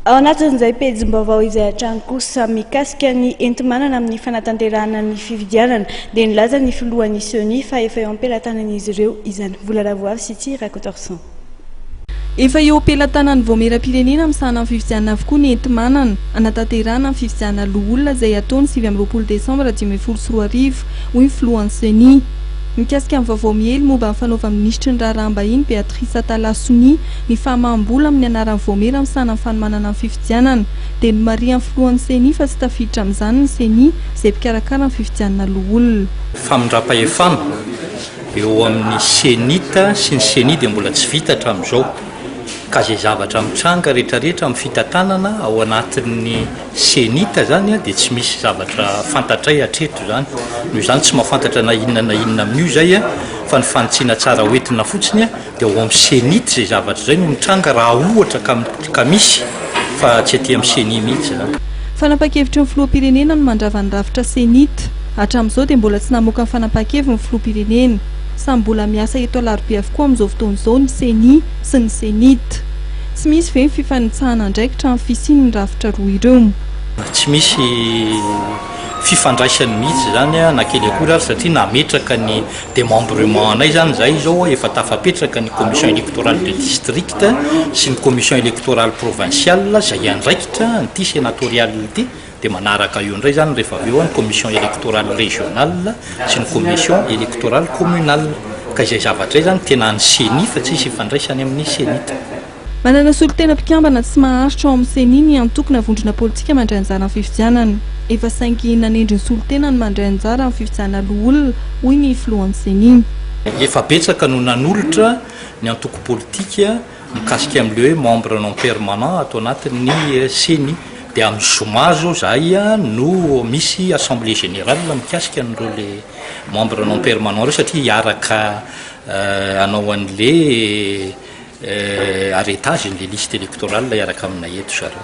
Ao anatin'izay pejim-baovao izay hatrany kosa mikasika ny enti-manana amin'ny fanatanterahana ny fifidianana dia nilaza ny filohan'ny Ceni fa efa eo am-pelatanan'izy ireo izany. Vola ravoavy sy ty rakotorson. Efa eo am-pelatanan'ny voamera-pirenena amin'sahana amin'ny fifidianana avokoa ny enti-manana anatanterahana amin'ny fifidianana loholona izay ataony 9 Desambra 2024 hoy ny filohan'ny Ceni. Mikasika amin'ny vaovao miely momba ny fanaovan'ny ministry ny raharaham-bahiny Beatrice Atalasoni ny fahamaham-bola amin'ny anaran'ny voamera amin'ny sahana amin'ny fanomanana amin'ny fifidianana dia nomarian'ny filohan'ny Ceni fa tsy tafiditra amin'izany ny Ceni izay mpikarakara ny fifidianana loholona. Famindram-pahefana eo amin'ny Cenita sy ny Ceni dia mbola tsy vita hatramin'izao ka izay zavatra mitranga rehetrarehetra amin'ny fitantanana ao anatin'ny Cenita zany dia tsy misy zavatra fantatray hatreto zany. Noho izany tsy mahafantatra na inona amin'io zay fa ny fanotsiana tsara hoentina fotsiny dia ao amin'ny Cenita izay zavatra izay no mitranga raha ohatra ka misy fa tsy aty amin'ny Ceni mihitsy zany. Fanapa-kevitra ny filoham-pirenena no mandrava ny rafitra Cenita. Hatramin'izao dia mbola tsy namoaka ny fanapa-kevitra ny filoham-pirenena. Samy mbola miasa eto alarobia avokoa amin'izao fotoan'izao ny Ceni sy ny Cenita. Tsy misy ve ny fifanitsahana ndraikitra amin'ny fisiany ny rafitra roa ireo? Tsy misy fifandraisany mihitsy zany na kely akory ary satria nametraka ny démembrement anay zany zay zao efa tafapetraka ny commission électorale de district sy ny commission électorale provinciale zay andraikitra ny sénatorial ity dia manaraka eo indray zany rehefa avy eo ny commission électorale régionale sy ny commission électorale communale ka izay zavatra zany tena ny Ceni fa tsy misy fifandraisany amin'ny Cenita. Manana solotena mpikambana tsy maharitra ao amin'ny Ceni ny antokona vondrona politika mandray anjara amin'ny fifidianana. Efa saingy nanendry ny solotena ny mandray anjara amin'ny fifidianana loholona hoy ny filohan'ny Ceni. Efa betsaka no nanolotra ny antoko politika mikasika amin'ilay hoe membre non permanent atao anatin'ny Ceni dia amin'ny zoma zao zay no misy assemblée générale mikasika an'ireo le membre non permanent reo satria hiaraka anao an'le arretage ny liste électorale hiaraka aminay eto zareo.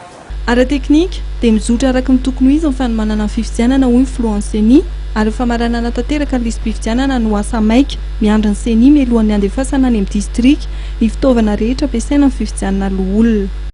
Ara-teknika dia mizotra araka ny tokony izy ny fanomanana ny fifidianana hoy ny filohan'ny Ceni ary ny famaranana tanteraka ny listim-pifidianana no asa maika miandry ny Ceni mialohan'ny andefasana any amin'ny district ny fitaovana rehetra ampiasaina amin'ny fifidianana loholona.